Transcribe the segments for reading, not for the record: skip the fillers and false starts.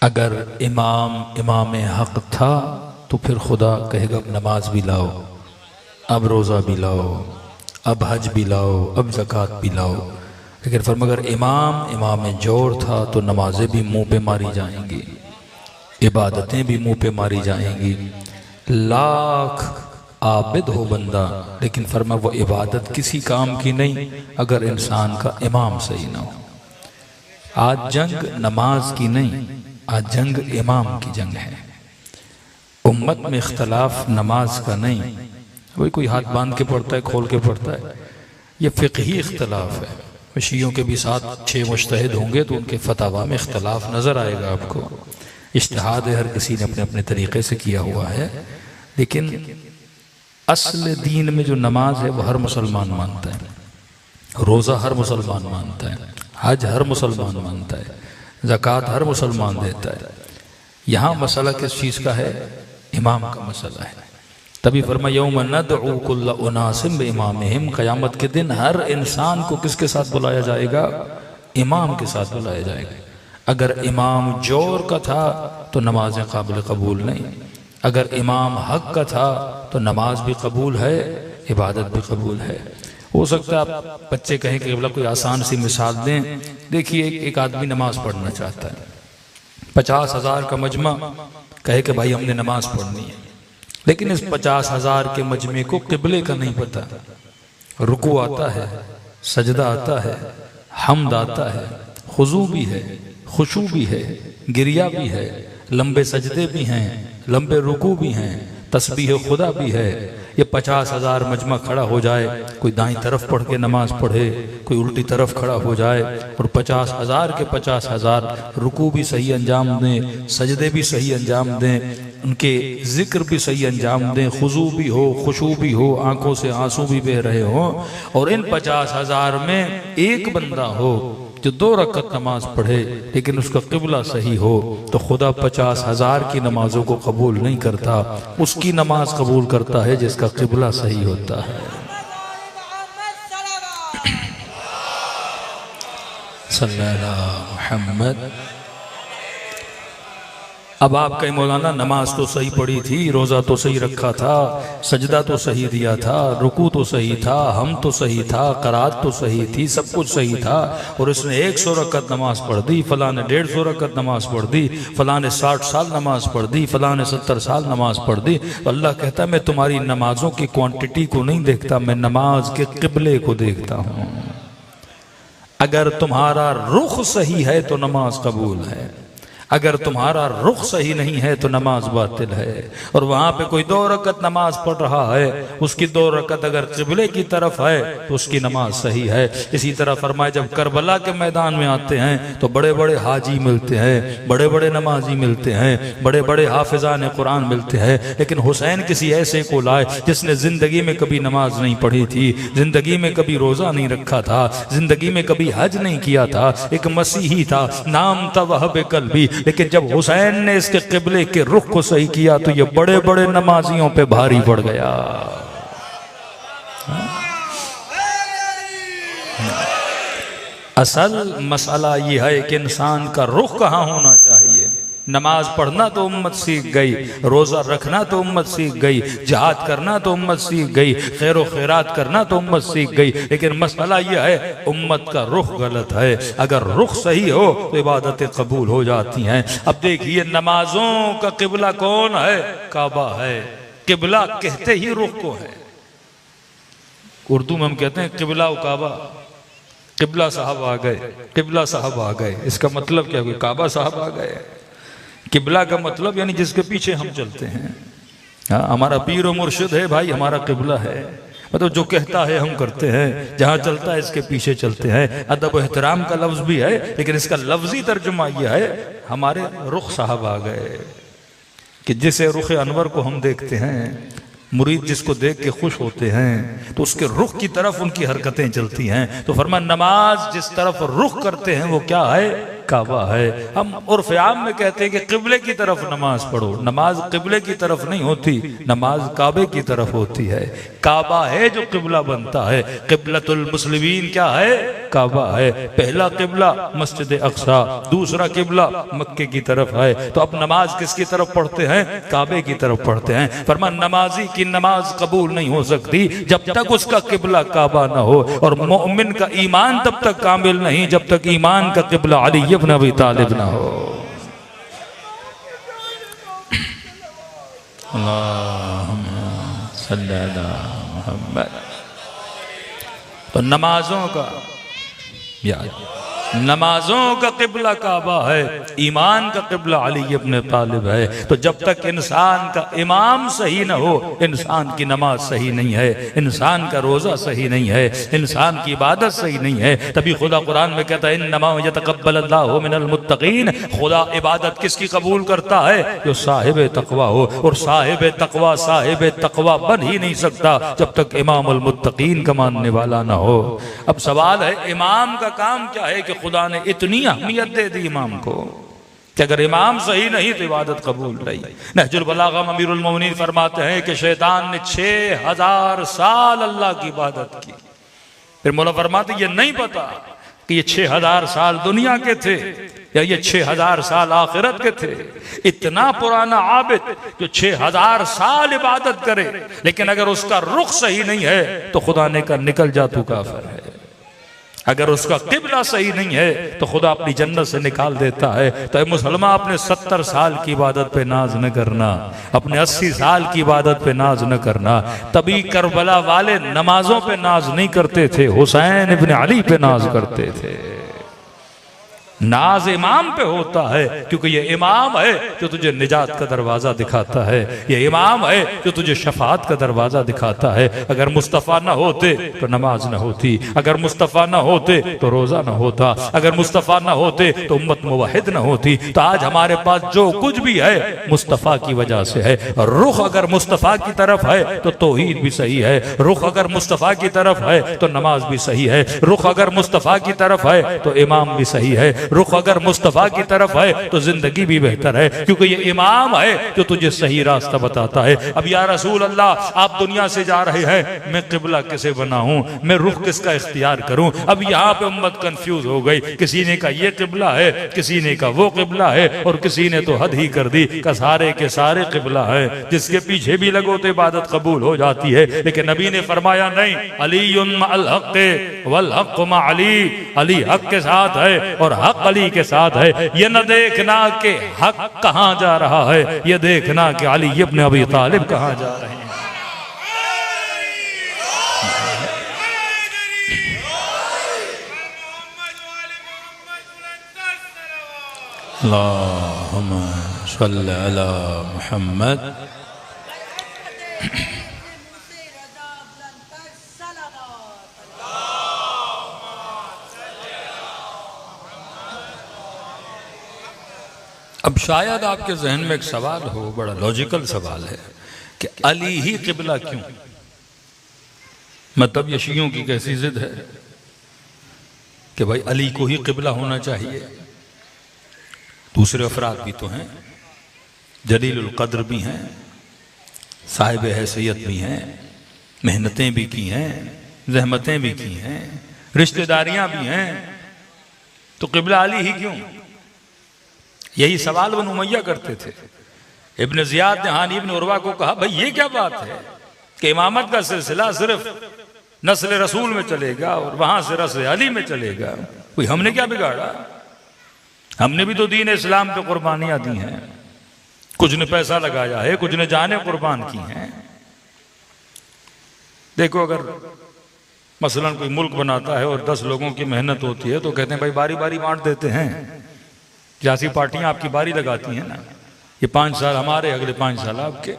अगर इमाम हक था तो फिर खुदा कहेगा अब नमाज भी लाओ, अब रोज़ा भी लाओ, अब हज भी लाओ, अब ज़कात भी लाओ। लेकिन फरमा अगर इमाम जोर था तो नमाजें भी मुंह पे मारी जाएंगी, इबादतें भी मुंह पे मारी जाएंगी। लाख आबिद हो बंदा, लेकिन फरमा वो इबादत किसी काम की नहीं अगर इंसान का इमाम सही ना हो। आज जंग नमाज की नहीं, आज जंग इमाम की जंग है। उम्मत में इख्तलाफ नमाज का नहीं, वही कोई हाथ बांध के पढ़ता है, खोल के पढ़ता है, ये फ़िक़ही इख्तलाफ है। शियों के भी 7-6 मुज्तहिद होंगे तो उनके फतवा में इख्तलाफ नज़र आएगा आपको। इज्तिहाद हर किसी ने अपने अपने तरीक़े से किया हुआ है, लेकिन असल दीन में जो नमाज है वो हर मुसलमान मानता है, रोज़ा हर मुसलमान मानता है, हज हर मुसलमान मानता है, ज़कात हर मुसलमान देता है। यहाँ मसला किस चीज़ का है? इमाम का मसला है। तभी फरमाया यौम नदउ कुल्ल उनासिम बिइमामिहिम, क़यामत के दिन हर इंसान को किसके साथ बुलाया जाएगा? इमाम के साथ बुलाया जाएगा। अगर इमाम जोर का था तो नमाज़ें काबिल कबूल नहीं, अगर इमाम हक का था तो नमाज भी कबूल है, इबादत भी कबूल है। हो सकता है आप बच्चे कहें कि बोला कोई आसान सी मिसाल दें। देखिए एक आदमी नमाज पढ़ना चाहता है, 50,000 का मजमा कहे कि भाई हमने नमाज पढ़नी है, लेकिन इस 50,000 के मजमे को किबले का नहीं पता। रुकू आता है, सजदा आता है, हम्द आता है, खुजू भी है, खुशू भी है, गिरिया भी है, लंबे सजदे भी हैं, लंबे रुकू भी हैं, तस्बीह खुदा भी है। ये 50,000 मजमा खड़ा हो जाए, कोई दाईं तरफ पढ़ के नमाज पढ़े, कोई उल्टी तरफ खड़ा हो जाए, और 50,000 के 50,000 रुकू भी सही अंजाम दें, सजदे भी सही अंजाम दें, उनके जिक्र भी सही अंजाम दें, खुजू भी हो, खुशू भी हो, आंखों से आंसू भी बह रहे हों, और इन 50,000 में एक बंदा हो जो 2 रकत नमाज पढ़े लेकिन उसका किबला सही हो, तो खुदा 50,000 की नमाजों को कबूल नहीं करता, उसकी नमाज कबूल करता है जिसका किबला सही होता है। सल्लल्लाहु मुहम्मद। अब आप कहीं मौलाना नमाज तो सही पढ़ी थी, रोज़ा तो सही रखा था, सजदा तो सही दिया था, रुकू तो सही था, हम तो सही था, करात तो सही थी, सब कुछ सही था, और इसने 100 रकत नमाज पढ़ दी, फलां ने 150 रकत नमाज पढ़ दी, फलां ने 60 साल नमाज पढ़ दी, फलां ने 70 साल नमाज पढ़ दी। तो अल्लाह कहता है मैं तुम्हारी नमाजों की क्वांटिटी को नहीं देखता, मैं नमाज के किबले को देखता हूँ। अगर तुम्हारा रुख सही है तो नमाज कबूल है, अगर तुम्हारा रुख सही नहीं है तो नमाज बातिल है। और वहां पे कोई 2 रकत नमाज पढ़ रहा है, उसकी 2 रकत अगर किबले की तरफ है तो उसकी नमाज सही है। इसी तरह फरमाए जब करबला के मैदान में आते हैं तो बड़े बड़े हाजी मिलते हैं, बड़े बड़े नमाजी मिलते हैं, बड़े बड़े हाफिजान कुरान मिलते हैं, लेकिन हुसैन किसी ऐसे को लाए जिसने जिंदगी में कभी नमाज नहीं पढ़ी थी, जिंदगी में कभी रोजा नहीं रखा था, जिंदगी में कभी हज नहीं किया था, एक मसीही था, नाम था वहब कल्बी, लेकिन जब हुसैन ने इसके किबले के रुख को सही किया तो ये बड़े बड़े नमाजियों पे भारी पड़ गया। असल मसला ये है कि इंसान का रुख कहाँ होना चाहिए। नमाज पढ़ना तो उम्मत सीख गई, रोजा रखना तो उम्मत सीख गई, जिहाद करना तो उम्मत सीख गई, खैर व खैरात करना तो उम्मत सीख गई, लेकिन मसला यह है उम्मत का रुख गलत है। अगर रुख सही हो तो इबादतें कबूल हो जाती हैं। अब देखिए नमाजों का किबला कौन है? काबा है। किबला कहते ही रुख को है। उर्दू में हम कहते हैं किबला व काबा, किबला साहब आ गए, किबला साहब आ गए। इसका मतलब क्या? कोई काबा साहब आ गए। किबला का मतलब यानी जिसके पीछे हम चलते हैं। हाँ, हमारा पीर और मुर्शिद है भाई, हमारा किबला है। मतलब जो कहता है हम करते हैं, जहाँ चलता है इसके पीछे चलते हैं। अदब एहतराम का लफ्ज भी है, लेकिन इसका लफ्जी तर्जुमा यह है हमारे रुख साहब आ गए कि जिसे रुख अनवर को हम देखते हैं, मुरीद जिसको देख के खुश होते हैं तो उसके रुख की तरफ उनकी हरकतें चलती हैं। तो फरमा नमाज जिस तरफ रुख करते हैं वो क्या है? काबा है। हम उर्फ आम में कहते हैं कि किबले की तरफ नमाज पढ़ो। नमाज किबले की तरफ नहीं होती, नमाज काबे की तरफ होती है। काबा है जो किबला बनता है। किबलतुल मुस्लिमीन क्या है? काबा है। पहला किबला मस्जिद अक्सा, दूसरा किबला मक्के की तरफ है। तो अब नमाज किसकी तरफ पढ़ते हैं? काबे की तरफ पढ़ते हैं। फरमा नमाजी की नमाज कबूल नहीं हो सकती जब तक उसका किबला काबा ना हो, और मोमिन का ईमान तब तक कामिल नहीं जब तक ईमान का किबला अली इब्न अबी तालिब ना हो। अल्लाहुम्मा सल्ली अला मुहम्मद। तो नमाजों का याद, नमाजों का किबला काबा है, ईमान का किबला अली इब्न तालिब है। तो जब तक इंसान का इमाम सही ना हो, इंसान की नमाज सही नहीं है, इंसान का रोजा सही नहीं है, इंसान की इबादत सही नहीं है। तभी खुदा कुरान में कहता है इन्नमा यतक़ब्बलुल्लाहु मिनल मुत्तक़ीन। खुदा इबादत किसकी कबूल करता है? जो साहिब तकवा हो। और साहिब तकवा बन ही नहीं सकता जब तक इमामुल मुत्तक़ीन का मानने वाला ना हो। अब सवाल है इमाम का काम क्या है कि खुदा ने इतनी अहमियत दे दी इमाम को कि अगर इमाम सही नहीं तो इबादत कबूल नहीं। नहजुल बलागा में अमीरुल मोमिनीन फरमाते हैं कि शैतान ने 6000 साल अल्लाह की इबादत की। फिर मौला फरमाते ये नहीं पता कि ये 6000 साल दुनिया के थे या ये 6000 साल आखिरत के थे। इतना पुराना आबिद जो 6000 साल इबादत करे, लेकिन अगर उसका रुख सही नहीं है तो खुदा ने कहा निकल जा तू काफिर है। अगर उसका किबला सही नहीं है तो खुदा अपनी जन्नत से निकाल देता है। तो मुसलमान अपने 70 साल की इबादत पे नाज न करना, अपने 80 साल की इबादत पे नाज न करना। तभी करबला वाले नमाजों पे नाज नहीं करते थे, हुसैन इब्न अली पे नाज करते थे। नाज इमाम पे होता है क्योंकि ये इमाम है जो तुझे निजात का दरवाजा दिखाता है, ये इमाम है जो तुझे शफाअत का दरवाजा दिखाता है। अगर मुस्तफ़ा ना होते तो नमाज ना होती, अगर मुस्तफ़ा ना होते तो रोजा ना होता, अगर मुस्तफ़ा ना होते तो उम्मत मुवहिद ना होती। तो आज हमारे पास जो कुछ भी है मुस्तफ़ा की वजह से है। रुख अगर मुस्तफ़ा की तरफ है तो तौहीद भी सही है, रुख अगर मुस्तफ़ा की तरफ है तो नमाज भी सही है, रुख अगर मुस्तफ़ा की तरफ है तो इमाम भी सही है, रुख अगर मुस्तफा की तरफ है तो जिंदगी भी बेहतर है, क्योंकि ये इमाम है जो तुझे सही रास्ता बताता है। अब या रसूल अल्लाह आप दुनिया से जा रहे हैं, मैं किबला किसे बनाऊं, मैं रुख किसका इख्तियार करूं? अब यहाँ पे उम्मत कंफ्यूज हो गई। किसी ने कहा ये किबला है, किसी ने कहा वो किबला है, और किसी ने तो हद ही कर दी कि सारे के सारे किबला है। जिसके पीछे भी लगो तो इबादत कबूल हो जाती है। लेकिन नबी ने फरमाया नहीं, अलीयुन मअल हक़ वल हक़ मा अली, अली हक के साथ है और हक अली के साथ है। ये न देखना कि हक कहां जा रहा है, ये देखना कि अली इब्न अबी तालिब कहां जा रहे हैं। अल्लाहुम्मा सल्ली अला मुहम्मद। अब शायद आपके जहन में एक सवाल हो, बड़ा लॉजिकल सवाल है कि अली ही किबला क्यों? मतलब ये शियों की कैसी जिद है कि भाई अली को ही किबला होना चाहिए। दूसरे अफराद भी तो हैं, जलीलुल कद्र भी हैं, साहिब हैसियत भी हैं, मेहनतें भी की हैं, जहमतें भी की हैं, रिश्तेदारियां भी हैं, तो किबला अली ही क्यों? यही सवाल बनु उमय्या करते थे। इब्न जियाद ने हानी इब्न उर्वा को कहा भाई ये क्या बात है कि इमामत का सिलसिला सिर्फ नस्ल रसूल में चलेगा और वहां से रस्ल अली में चलेगा? कोई हमने क्या बिगाड़ा? हमने भी तो दीन इस्लाम पे कुर्बानियां दी हैं, कुछ ने पैसा लगाया है, कुछ ने जाने कुर्बान की हैं। देखो अगर मसलन कोई मुल्क बनाता है और 10 लोगों की मेहनत होती है तो कहते हैं भाई बारी बारी बांट देते हैं। सियासी पार्टियां आपकी बारी लगाती हैं ना, ये 5 साल हमारे, अगले 5 साल आपके।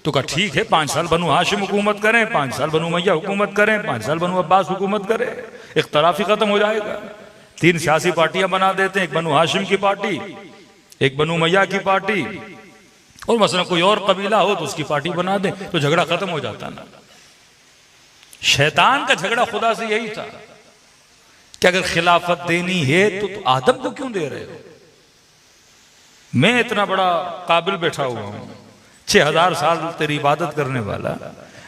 तो कहा ठीक है 5 साल बनु हाशिम हुकूमत करें, 5 साल बनु उमय्या हुकूमत करें, 5 साल बनु अब्बास हुकूमत करें, इख्तलाफ ही खत्म हो जाएगा। 3 सियासी पार्टियां बना देते हैं, एक बनु हाशिम की पार्टी, एक बनु उमय्या की पार्टी, और मसलन कोई और कबीला हो तो उसकी पार्टी बना दें, तो झगड़ा खत्म हो जाता ना। शैतान का झगड़ा खुदा से यही था कि अगर खिलाफत देनी है तो आदम को क्यों दे रहे हो? मैं इतना बड़ा काबिल बैठा हुआ हूं, 6000 साल तेरी इबादत करने वाला,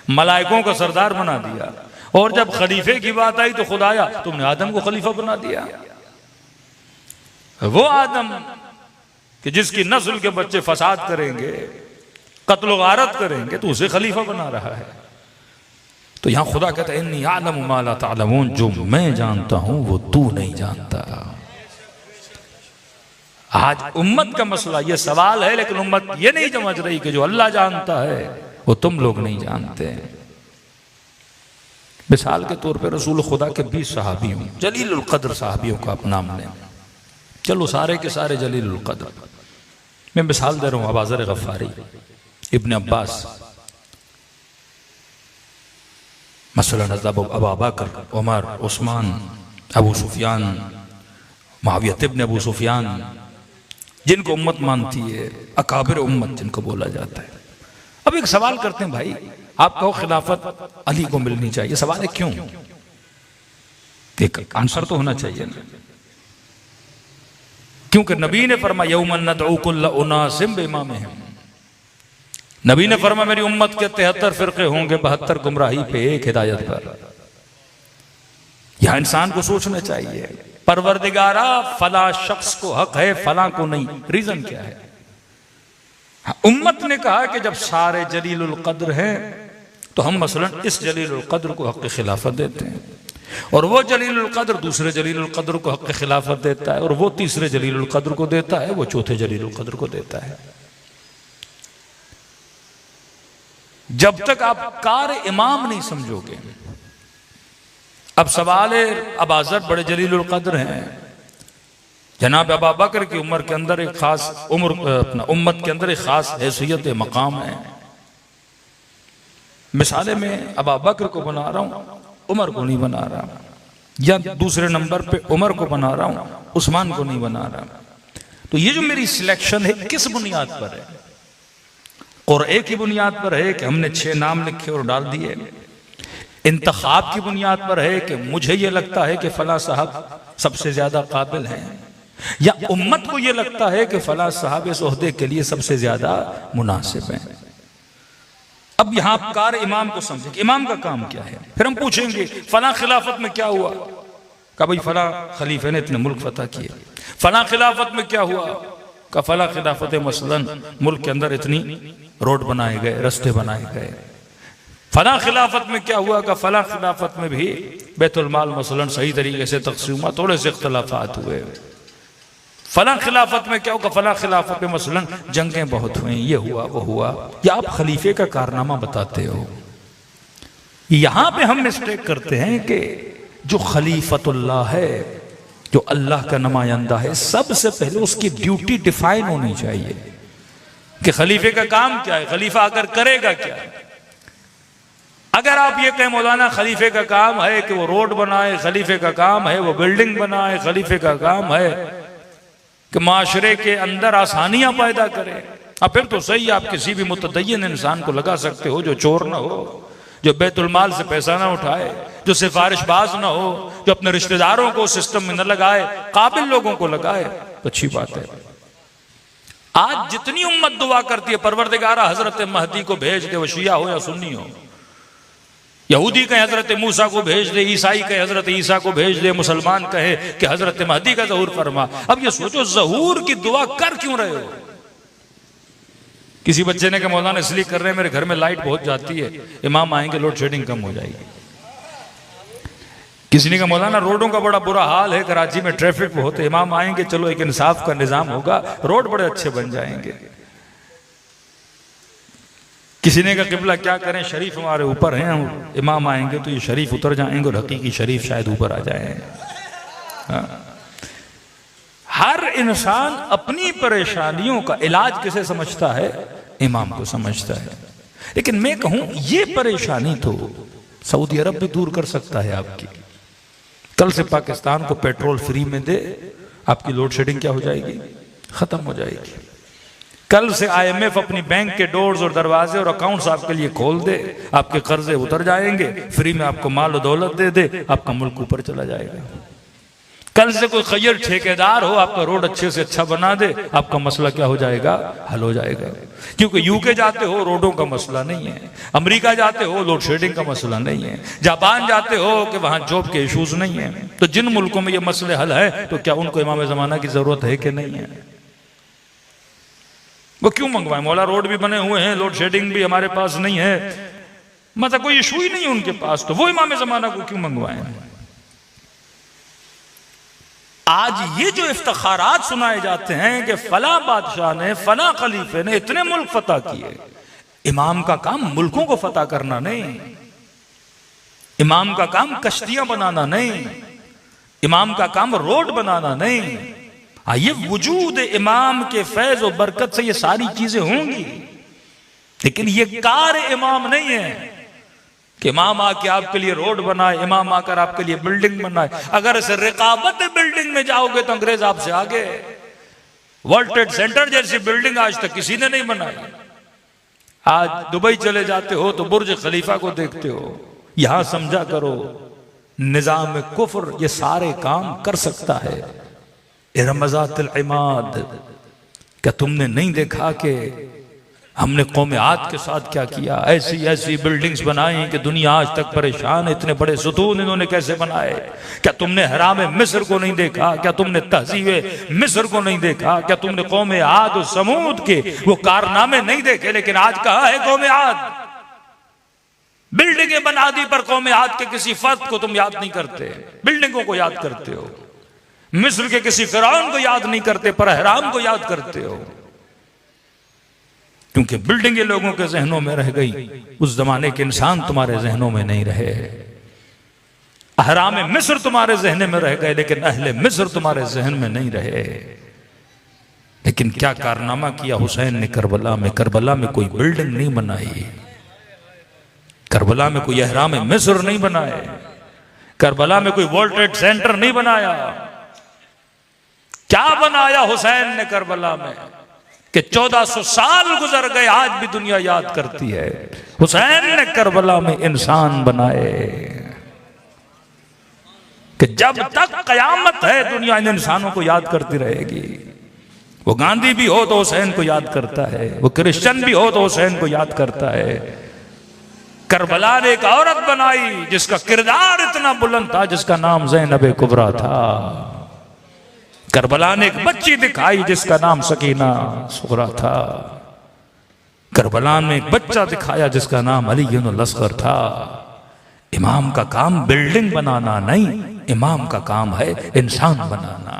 मलाइकों का सरदार बना दिया, और जब खलीफे की बात आई तो खुदाया तुमने आदम को खलीफा बना दिया। वो आदम कि जिसकी नस्ल के बच्चे फसाद करेंगे, कत्ल गारत करेंगे, तो उसे खलीफा बना रहा है। तो यहां खुदा कहता है इन्नी आलमु मा ला तालमून, जो मैं जानता हूं वो तू नहीं जानता। आज उम्मत का मसला ये सवाल है, लेकिन उम्मत ये नहीं समझ रही कि जो अल्लाह जानता है वो तुम लोग नहीं जानते। मिसाल के तौर पर रसूल खुदा के 20 सहाबियों, जलीलुल कद्र सहाबियों का आप नाम लें, चलो सारे के सारे जलीलुल कद्र। मैं मिसाल दे रहा हूं, अबाज़र गफ़ारी, इब्न अब्बास, मसलन अबू बकर, उमर, उस्मान, अबू सुफियान, मुआविया इब्न अबू सुफियान, जिनको उम्मत मानती है, अकाबिर उम्मत जिनको बोला जाता है। अब एक सवाल करते हैं, भाई आप कहो खिलाफत अली को मिलनी चाहिए, सवाल है क्यों? एक आंसर तो होना चाहिए ना, क्योंकि नबी ने फरमाया यौमन नदउ कुल्ल उनासिम बिइमामिहिम, नबी ने फरमाया मेरी उम्मत के 73 फिरके होंगे, 72 गुमराही पे, एक हिदायत पर। यहां इंसान को सोचना चाहिए, परवरदिगारा फला शख्स को हक है, फला को नहीं, रीजन क्या है? हाँ, उम्मत ने कहा कि जब सारे जलीलुल कद्र हैं तो हम मसलन इस जलीलुल कद्र को हक खिलाफत देते हैं, और वो जलीलुल कद्र दूसरे जलीलुल कद्र को हक खिलाफत देता है, और वो तीसरे जलीलुल कद्र को देता है, वो चौथे जलीलुल कद्र को देता है। जब तक आप कार इमाम नहीं समझोगे, अब सवाल है, अबाज़र बड़े जलीलुल कद्र हैं, जनाब अबू बकर की उम्र के अंदर एक खास उम्र, अपना उम्मत के अंदर एक खास हैसियत मकाम है। मिसाले में अबू बकर को बना रहा हूं, उमर को नहीं बना रहा, या दूसरे नंबर पे उमर को बना रहा हूं, उस्मान को नहीं बना रहा। तो ये जो मेरी सिलेक्शन है किस बुनियाद पर है? कुरआन की बुनियाद पर है कि हमने 6 नाम लिखे और डाल दिए, इंतखाब की बुनियाद पर है कि मुझे ये लगता है कि फला साहब सबसे ज्यादा काबिल हैं, या उम्मत को ये लगता है कि फला साहब इस ओहदे के लिए सबसे ज्यादा मुनासिब हैं। अब यहां आप कार इमाम को समझे कि इमाम का काम क्या है। फिर हम पूछेंगे फला खिलाफत में क्या हुआ, का भाई फला खलीफे ने इतने मुल्क फतह किए। फला खिलाफत में क्या हुआ, का फला खिलाफत मसलन मुल्क के अंदर इतनी रोड बनाए गए, रास्ते बनाए गए। फला खिलाफत में क्या हुआ, का फला खिलाफत में भी बैतुल माल मसलन सही तरीके से तकसीम हुआ, थोड़े से इख्तलाफात हुए। फला खिलाफत में क्या हुआ, फला खिलाफत में मसलन जंगें बहुत हुई, ये हुआ वो हुआ। या आप खलीफे का कारनामा बताते हो। यहां पे हम मिस्टेक करते हैं कि जो खलीफतुल्लाह है, जो अल्लाह का नुमाइंदा है, सबसे पहले उसकी ड्यूटी डिफाइन होनी चाहिए कि खलीफे का काम क्या है, खलीफा आकर करेगा क्या। अगर आप ये कहें मौलाना खलीफे का काम है कि वो रोड बनाए, खलीफे का काम है वो बिल्डिंग बनाए, खलीफे का काम है कि माशरे के अंदर आसानियां पैदा करे, अब फिर तो सही, आप किसी भी मुतदय्यन इंसान को लगा सकते हो जो चोर ना हो, जो बैतुल माल से पैसा ना उठाए, जो सिफारिशबाज ना हो, जो अपने रिश्तेदारों को सिस्टम में न लगाए, काबिल लोगों को लगाए, तो अच्छी बात है। आज जितनी उम्मत दुआ करती है परवरदिगारा हजरत महदी को भेज दे, वो शिया हो या सुन्नी हो, यहूदी कहे हजरत मूसा को भेज दे, ईसाई कहे हजरत ईसा को भेज दे, मुसलमान कहे कि हजरत महदी का ज़हूर फरमा। अब ये सोचो ज़हूर की दुआ कर क्यों रहे हो। किसी बच्चे ने कहा मौलाना इसलिए कर रहे हैं मेरे घर में लाइट बहुत जाती है, इमाम आएंगे लोड शेडिंग कम हो जाएगी। किसी ने कहा मौलाना रोडों का बड़ा बुरा हाल है, कराची में ट्रैफिक बहुत है, इमाम आएंगे चलो एक इंसाफ का निजाम होगा, रोड बड़े अच्छे बन जाएंगे। किसी ने कहा किबला क्या करें, शरीफ हमारे ऊपर हैं, इमाम आएंगे तो ये शरीफ उतर जाएंगे और हकीकी शरीफ शायद ऊपर आ जाए। हर इंसान अपनी परेशानियों का इलाज किसे समझता है, इमाम को समझता है। लेकिन मैं कहूं ये परेशानी तो सऊदी अरब भी दूर कर सकता है आपकी। कल से पाकिस्तान को पेट्रोल फ्री में दे, आपकी लोड शेडिंग क्या हो जाएगी, खत्म हो जाएगी। कल से IMF अपनी बैंक के डोर्स और दरवाजे और अकाउंट्स आपके लिए खोल दे, आपके कर्जे उतर जाएंगे, फ्री में आपको माल और दौलत दे दे, आपका मुल्क ऊपर चला जाएगा। कल से कोई खैर ठेकेदार हो आपका रोड अच्छे से अच्छा बना दे, आपका मसला क्या हो जाएगा? हल हो जाएगा। क्योंकि यूके जाते हो रोडों का मसला नहीं है, अमेरिका जाते हो लोड शेडिंग का मसला नहीं है, जापान जाते हो कि वहां जॉब के इश्यूज नहीं है। तो जिन मुल्कों में ये मसले हल है तो क्या उनको इमाम ज़माना की जरूरत है कि नहीं है? वो क्यों मंगवाए? मौला रोड भी बने हुए हैं, लोड शेडिंग भी हमारे पास नहीं है, मतलब कोई इशू ही नहीं है उनके पास, तो वो इमाम ज़माना को क्यों मंगवाए? आज ये जो इफ्तिखारात सुनाए जाते हैं कि फला बादशाह ने, फला खलीफे ने इतने मुल्क फतह किए, इमाम का काम मुल्कों को फतह करना नहीं, इमाम का काम कश्तियां बनाना नहीं, इमाम का काम रोड बनाना नहीं। ये वजूद इमाम के फैज और बरकत से ये सारी चीजें होंगी, लेकिन ये कार इमाम नहीं है कि इमाम आके आपके लिए रोड बनाए, इमाम आकर आपके लिए बिल्डिंग बनाए। अगर इस रिकाबत बिल्डिंग में जाओगे तो अंग्रेज आपसे आगे। वर्ल्ड ट्रेड सेंटर जैसी बिल्डिंग आज तक किसी ने नहीं बनाई। आज दुबई चले जाते हो तो बुर्ज खलीफा को देखते हो। यहां समझा करो निजाम कुफ्र ये सारे काम कर सकता है। रमज़ातिल इमाद, क्या तुमने नहीं देखा कि हमने कौम आद के साथ क्या किया? ऐसी ऐसी बिल्डिंग्स बनाई कि दुनिया आज तक परेशान है। इतने बड़े सुतून इन्होंने कैसे बनाए? क्या तुमने हराम मिस्र को नहीं देखा? क्या तुमने तहजीब मिस्र को नहीं देखा? क्या तुमने कौम आद और समूद के वो कारनामे नहीं देखे? लेकिन आज कहाँ है कौम आद? बिल्डिंगें बना दी पर कौम आद के किसी फर्द को तुम याद नहीं करते, बिल्डिंगों को याद करते हो। मिस्र के किसी फिरौन को याद नहीं करते पर हराम को याद करते हो, क्योंकि बिल्डिंगें लोगों के जहनों में रह गई, उस जमाने के इंसान तुम्हारे जहनों में नहीं रहे। अहराम मिस्र तुम्हारे जहन में रह गए लेकिन अहले मिस्र तुम्हारे जहन में नहीं रहे। लेकिन क्या कारनामा किया हुसैन ने करबला में? करबला में कोई बिल्डिंग नहीं बनाई, करबला में कोई अहराम मिस्र नहीं बनाए, करबला में कोई वर्ल्ड ट्रेड सेंटर नहीं बनाया। क्या बनाया हुसैन ने करबला में कि 1400 साल गुजर गए, आज भी दुनिया याद करती है हुसैन ने करबला में इंसान बनाए। कि जब तक कयामत है दुनिया इन इंसानों को याद करती रहेगी। वो गांधी भी हो तो हुसैन को याद करता है, वो क्रिश्चियन भी हो तो हुसैन को याद करता है। करबला ने एक औरत बनाई जिसका किरदार इतना बुलंद था, जिसका नाम ज़ैनब कुबरा था। करबला ने एक बच्ची दिखाई जिसका नाम सकीना सुगरा था। करबला में एक बच्चा दिखाया जिसका नाम अली इब्न असगर था। इमाम का काम बिल्डिंग बनाना नहीं, इमाम का काम है इंसान बनाना।